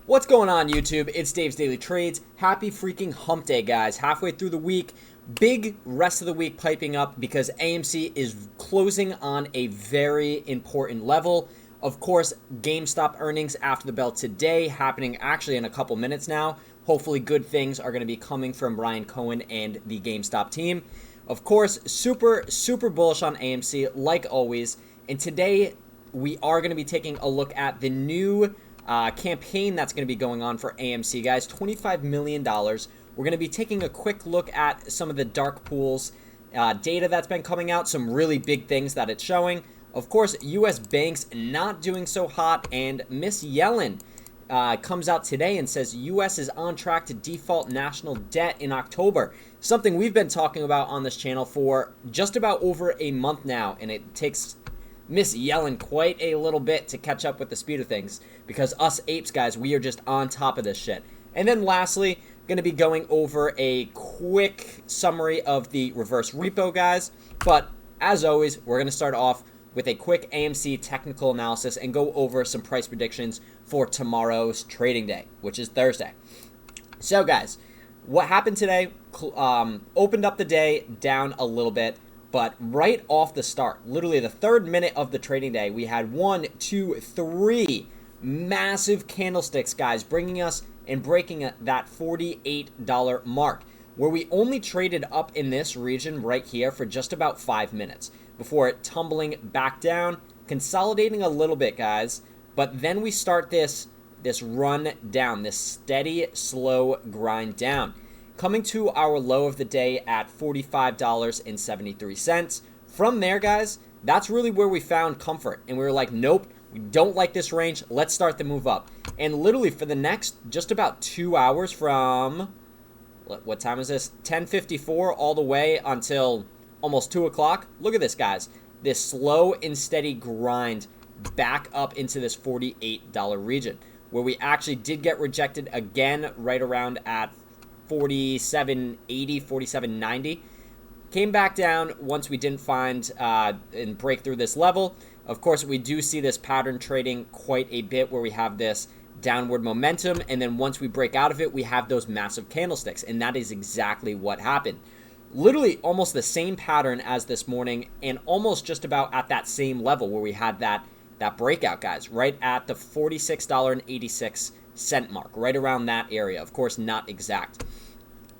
What's going on, YouTube? It's Dave's Daily Trades. Happy freaking hump day, guys. Halfway through the week. Big rest of the week piping up because AMC is closing on a very important level. Of course, GameStop earnings after the bell today, happening actually in a couple minutes now. Hopefully good things are going to be coming from Ryan Cohen and the GameStop team. Of course, super bullish on AMC, like always. And today, we are going to be taking a look at the new campaign that's going to be going on for AMC, guys. $25 million. We're going to be taking a quick look at some of the dark pools data that's been coming out, some really big things that it's showing. Of course, U.S. banks not doing so hot, and Miss Yellen comes out today and says U.S. is on track to default national debt in October. Something we've been talking about on this channel for just about over a month now, and it takes Miss Yellen quite a little bit to catch up with the speed of things, because us apes, guys, we are just on top of this shit. And then lastly, going to be going over a quick summary of the reverse repo, guys. But as always, we're going to start off with a quick AMC technical analysis and go over some price predictions for tomorrow's trading day, which is Thursday. So, guys, what happened today? Opened up the day down a little bit. But right off the start, literally the third minute of the trading day, we had 1, 2, 3 massive candlesticks, guys, bringing us and breaking that $48 mark, where we only traded up in this region right here for just about 5 minutes before it tumbling back down, consolidating a little bit, guys. But then we start this run down, this steady, slow grind down, coming to our low of the day at $45.73. From there, guys, that's really where we found comfort. And we were like, nope, we don't like this range. Let's start the move up. And literally for the next just about 2 hours from, what time is this? 10:54 all the way until almost 2 o'clock. Look at this, guys. This slow and steady grind back up into this $48 region, where we actually did get rejected again right around at 47.80, 47.90. Came back down once we didn't find and break through this level. Of course, we do see this pattern trading quite a bit, where we have this downward momentum, and then once we break out of it, we have those massive candlesticks, and that is exactly what happened. Literally almost the same pattern as this morning, and almost just about at that same level where we had that breakout, guys, right at the $46.86 mark, right around that area. Of course, not exact,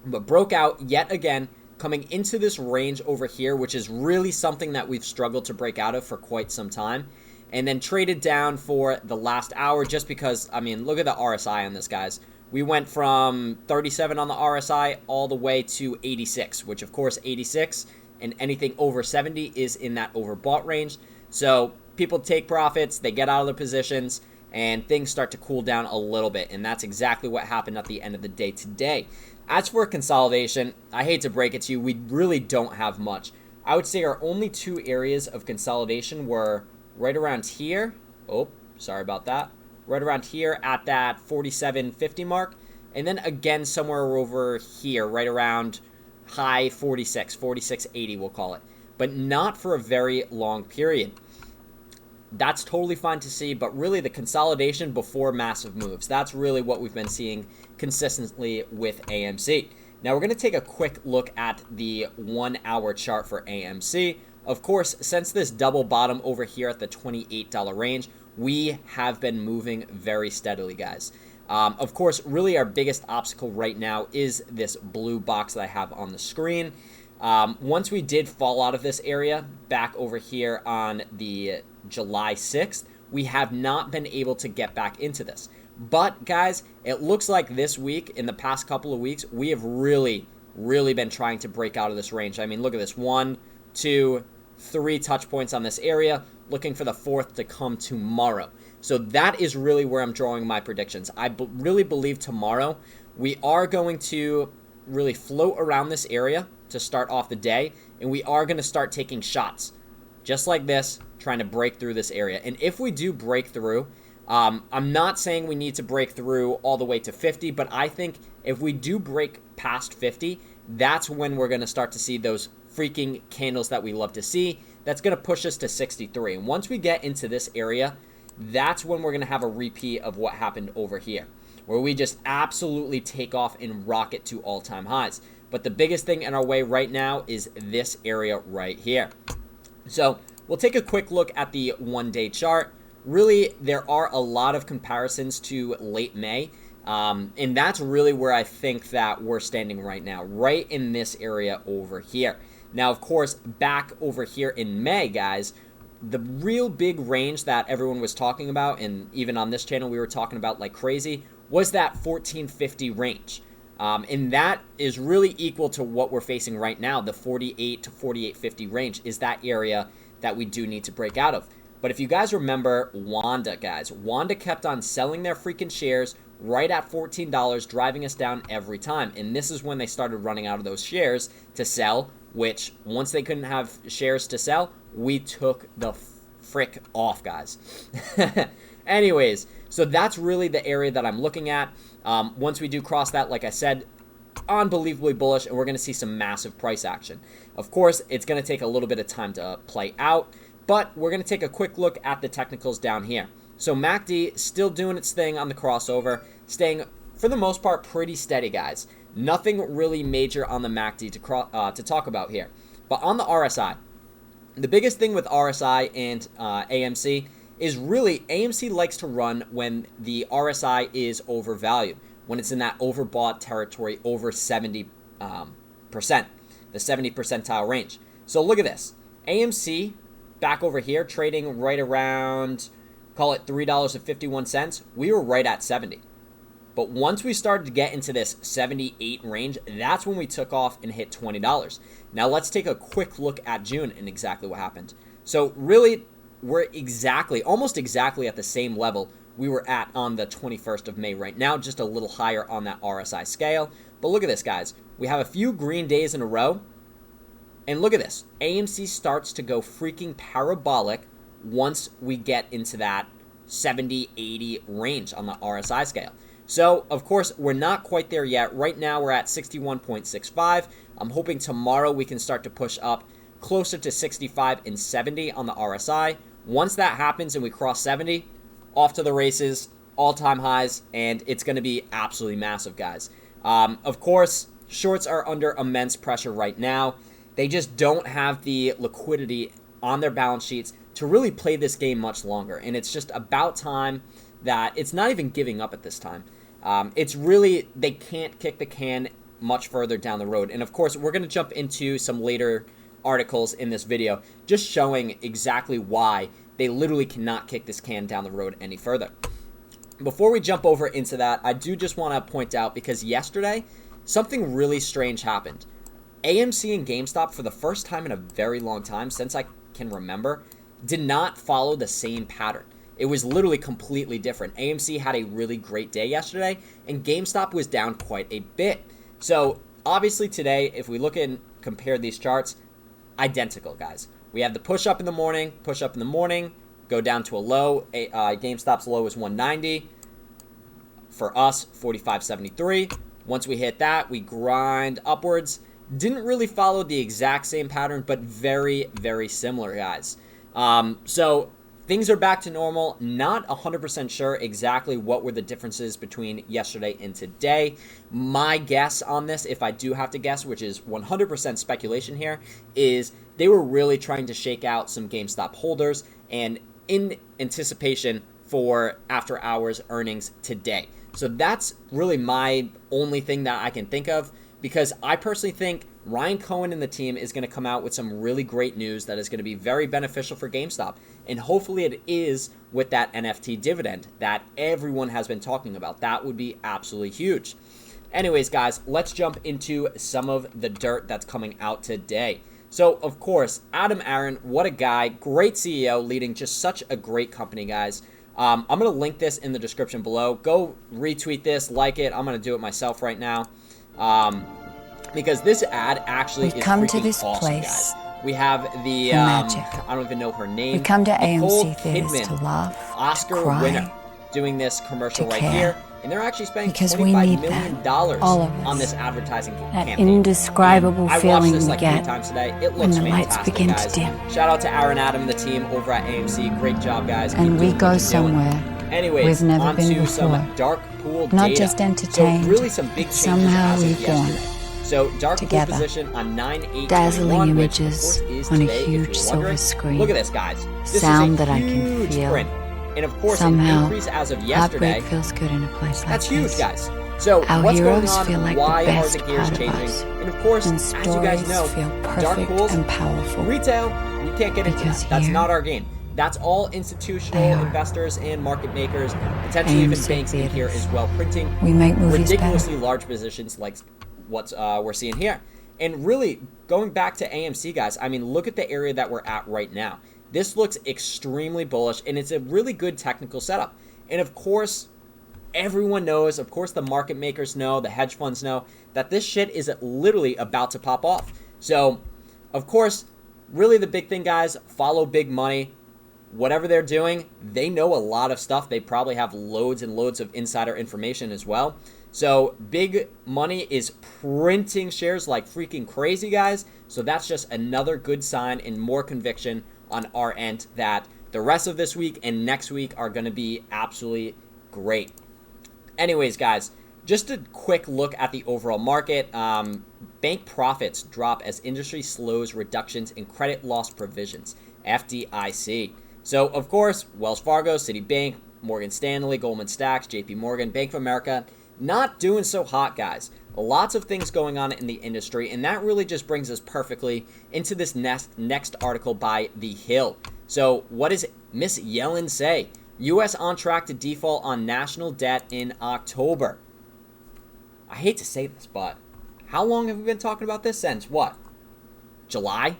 but broke out yet again, coming into this range over here, which is really something that we've struggled to break out of for quite some time, and then traded down for the last hour, just because, I mean, look at the RSI on this, guys. We went from 37 on the RSI all the way to 86, which of course 86 and anything over 70 is in that overbought range. So people take profits, they get out of their positions, and things start to cool down a little bit, and that's exactly what happened at the end of the day today. As for consolidation, I hate to break it to you, we really don't have much. I would say our only two areas of consolidation were right around here. Oh, sorry about that. Right around here at that 47.50 mark, and then again somewhere over here, right around high 46.80 we'll call it, but not for a very long period. That's totally fine to see, but really the consolidation before massive moves. That's really what we've been seeing consistently with AMC. Now we're going to take a quick look at the 1 hour chart for AMC. Of course, since this double bottom over here at the $28 range, we have been moving very steadily, guys. Of course, really our biggest obstacle right now is this blue box that I have on the screen. Once we did fall out of this area back over here on the July 6th, we have not been able to get back into this. But guys, it looks like this week, in the past couple of weeks, we have really been trying to break out of this range. I mean, look at this, 1, 2, 3 touch points on this area, looking for the fourth to come tomorrow. So that is really where I'm drawing my predictions. I really believe tomorrow we are going to really float around this area to start off the day, and we are going to start taking shots just like this, trying to break through this area. And if we do break through, I'm not saying we need to break through all the way to 50, but I think if we do break past 50, that's when we're going to start to see those freaking candles that we love to see. That's going to push us to 63. And once we get into this area, that's when we're going to have a repeat of what happened over here, where we just absolutely take off and rocket to all-time highs. But the biggest thing in our way right now is this area right here. So we'll take a quick look at the one-day chart. Really, there are a lot of comparisons to late May. And that's really where I think that we're standing right now, right in this area over here. Now, of course, back over here in May, guys, the real big range that everyone was talking about, and even on this channel we were talking about like crazy, was that 1450 range. And that is really equal to what we're facing right now. The 48 to 4850 range is that area that we do need to break out of. But if you guys remember Wanda, guys, Wanda kept on selling their freaking shares right at $14, driving us down every time. And this is when they started running out of those shares to sell, which once they couldn't have shares to sell, we took the frick off, guys. Anyways, so that's really the area that I'm looking at. Once we do cross that, like I said, unbelievably bullish, and we're going to see some massive price action. Of course, it's going to take a little bit of time to play out, but we're going to take a quick look at the technicals down here. So MACD still doing its thing on the crossover, staying, for the most part, pretty steady, guys. Nothing really major on the MACD to talk about here. But on the RSI, the biggest thing with RSI and AMC is really AMC likes to run when the RSI is overvalued, when it's in that overbought territory over 70%, the 70 percentile range. So look at this. AMC back over here trading right around, call it $3.51. We were right at 70. But once we started to get into this 78 range, that's when we took off and hit $20. Now let's take a quick look at June and exactly what happened. So really, we're almost exactly at the same level we were at on the 21st of May right now, just a little higher on that RSI scale. But look at this, guys. We have a few green days in a row. And look at this. AMC starts to go freaking parabolic once we get into that 70, 80 range on the RSI scale. So, of course, we're not quite there yet. Right now, we're at 61.65. I'm hoping tomorrow we can start to push up closer to 65 and 70 on the RSI. Once that happens and we cross 70, off to the races, all-time highs, and it's going to be absolutely massive, guys. Of course, shorts are under immense pressure right now. They just don't have the liquidity on their balance sheets to really play this game much longer, and it's just about time that it's not even giving up at this time. It's really, they can't kick the can much further down the road. And of course, we're going to jump into some later articles in this video just showing exactly why they literally cannot kick this can down the road any further. Before we jump over into that, I do just want to point out, because yesterday something really strange happened. AMC and GameStop, for the first time in a very long time, since I can remember, did not follow the same pattern. It was literally completely different. AMC had a really great day yesterday, and GameStop was down quite a bit. So obviously today, if we look and compare these charts, identical, guys. We have the push up in the morning, go down to a low. GameStop's low is 190. For us, 45.73. Once we hit that, we grind upwards. Didn't really follow the exact same pattern, but very, very similar, guys. So things are back to normal. Not 100% sure exactly what were the differences between yesterday and today. My guess on this, if I do have to guess, which is 100% speculation here, is they were really trying to shake out some GameStop holders and in anticipation for after hours earnings today. So that's really my only thing that I can think of, because I personally think Ryan Cohen and the team is going to come out with some really great news that is going to be very beneficial for GameStop. And hopefully it is with that NFT dividend that everyone has been talking about. That would be absolutely huge. Anyways, guys, let's jump into some of the dirt that's coming out today. So, of course, Adam Aaron, what a guy. Great CEO leading just such a great company, guys. I'm going to link this in the description below. Go retweet this, like it. I'm going to do it myself right now. Because this ad actually is freaking awesome, guys. We have the, I don't even know her name. We come to Nicole AMC theaters Kidman, to laugh, Oscar to cry, winner, doing this commercial right here. And they're actually spending $25 million on this advertising campaign. That indescribable I feeling watched this we like get 3 times today. It when looks the lights fantastic, begin guys. to dim. Shout out to Aaron, Adam, and the team over at AMC. Great job, guys. And Keep we doing go what you're doing. somewhere Anyways, never on been to some before. dark pool Not data. just entertained, so really some big changes somehow as of reborn. yesterday. So dark pool Together. position on 9/8/21, Dazzling which of images course is on a today, if huge you were silver wondering. screen. Look at this, guys. This Sound is a that I can huge feel. print. And of course, Somehow, an increase as of yesterday. heartbreak feels good in a place like That's this. huge, guys. So Our what's going heroes on? feel like Why the are best the gears part of changing? us. And of course, And as you guys stories know, feel dark perfect pools, and powerful. retail, we can't get into Because that. That's here, not our game. That's all institutional they are. investors and market makers, potentially even AMC banks in here theaters. as well, printing We make movies ridiculously better. large positions like what we're seeing here. And really, going back to AMC, guys, I mean, look at the area that we're at right now. This looks extremely bullish, and it's a really good technical setup. And of course, everyone knows, of course, the market makers know, the hedge funds know, that this shit is literally about to pop off. So, of course, really the big thing, guys, follow big money. Whatever they're doing, they know a lot of stuff. They probably have loads and loads of insider information as well. So big money is printing shares like freaking crazy, guys. So that's just another good sign and more conviction on our end that the rest of this week and next week are going to be absolutely great. Anyways, guys, just a quick look at the overall market. Bank profits drop as industry slows reductions in credit loss provisions, FDIC. So, of course, Wells Fargo, Citibank, Morgan Stanley, Goldman Sachs, JP Morgan, Bank of America, not doing so hot, guys. Lots of things going on in the industry, and that really just brings us perfectly into this next article by The Hill. So, what does Miss Yellen say? U.S. on track to default on national debt in October. I hate to say this, but how long have we been talking about this since? What? July?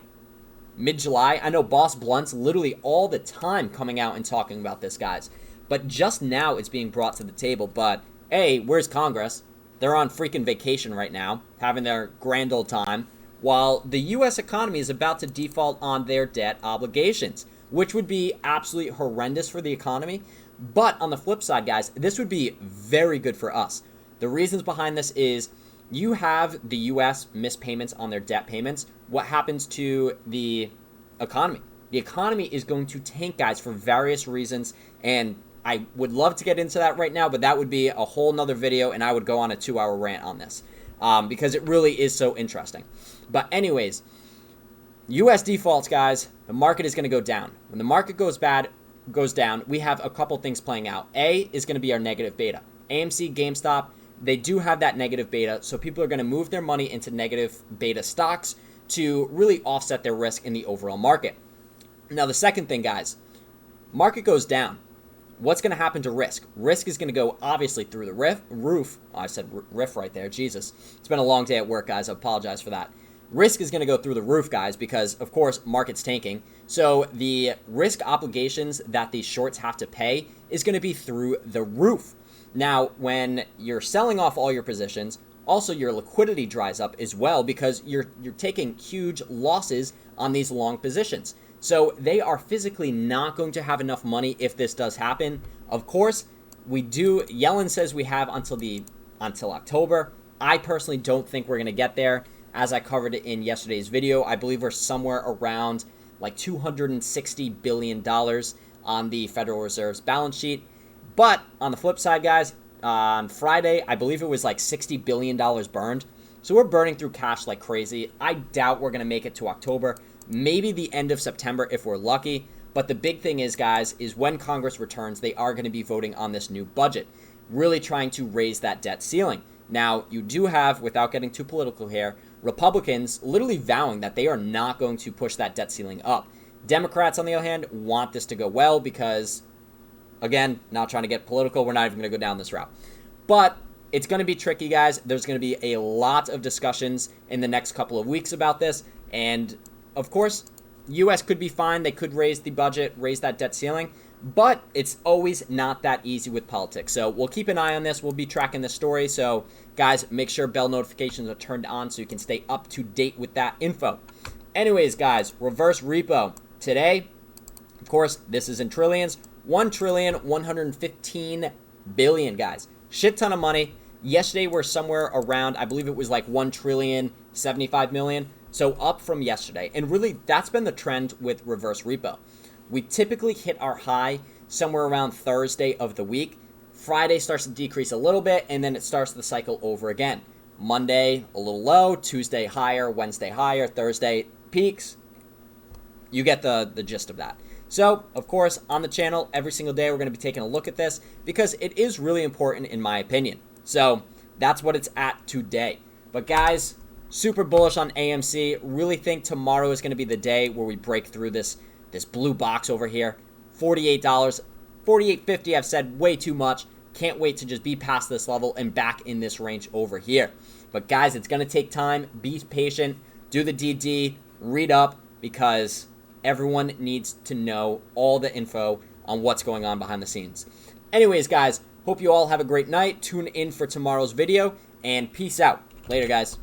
Mid-July? I know Boss Blunt's literally all the time coming out and talking about this, guys. But just now it's being brought to the table. But, hey, where's Congress? They're on freaking vacation right now, having their grand old time, while the U.S. economy is about to default on their debt obligations, which would be absolutely horrendous for the economy. But on the flip side, guys, this would be very good for us. The reasons behind this is you have the U.S. miss payments on their debt payments. What happens to the economy? The economy is going to tank, guys, for various reasons, and I would love to get into that right now, but that would be a whole nother video, and I would go on a 2-hour rant on this because it really is so interesting. But anyways, U.S. defaults, guys, the market is going to go down. When the market goes down, we have a couple things playing out. A is going to be our negative beta. AMC, GameStop, they do have that negative beta, so people are going to move their money into negative beta stocks to really offset their risk in the overall market. Now, the second thing, guys, market goes down. What's going to happen to risk? Risk is going to go, obviously, through the roof. Oh, I said riff right there. Jesus. It's been a long day at work, guys. I apologize for that. Risk is going to go through the roof, guys, because, of course, market's tanking. So the risk obligations that these shorts have to pay is going to be through the roof. Now, when you're selling off all your positions, also your liquidity dries up as well because you're taking huge losses on these long positions. So they are physically not going to have enough money if this does happen. Of course, Yellen says we have until October. I personally don't think we're going to get there. As I covered it in yesterday's video, I believe we're somewhere around like $260 billion on the Federal Reserve's balance sheet. But on the flip side, guys, on Friday, I believe it was like $60 billion burned. So we're burning through cash like crazy. I doubt we're going to make it to October. Maybe the end of September if we're lucky. But the big thing is, guys, is when Congress returns, they are going to be voting on this new budget, really trying to raise that debt ceiling. Now, you do have, without getting too political here, Republicans literally vowing that they are not going to push that debt ceiling up. Democrats, on the other hand, want this to go well because, again, not trying to get political, we're not even going to go down this route. But it's going to be tricky, guys. There's going to be a lot of discussions in the next couple of weeks about this. And, of course, U.S. could be fine. They could raise the budget, raise that debt ceiling. But it's always not that easy with politics. So we'll keep an eye on this. We'll be tracking this story. So, guys, make sure bell notifications are turned on so you can stay up to date with that info. Anyways, guys, reverse repo. Today, of course, this is in trillions. 1,115 billion, guys. Shit ton of money. Yesterday, we're somewhere around, I believe it was like 1,075 million. So up from yesterday. And really, that's been the trend with reverse repo. We typically hit our high somewhere around Thursday of the week. Friday starts to decrease a little bit, and then it starts the cycle over again. Monday, a little low. Tuesday, higher. Wednesday, higher. Thursday, peaks. You get the gist of that. So, of course, on the channel, every single day, we're going to be taking a look at this because it is really important in my opinion. So, that's what it's at today. But guys, super bullish on AMC. Really think tomorrow is going to be the day where we break through this blue box over here. $48, $48.50, I've said way too much. Can't wait to just be past this level and back in this range over here. But guys, it's going to take time. Be patient. Do the DD. Read up because everyone needs to know all the info on what's going on behind the scenes. Anyways, guys, hope you all have a great night. Tune in for tomorrow's video, and peace out. Later, guys.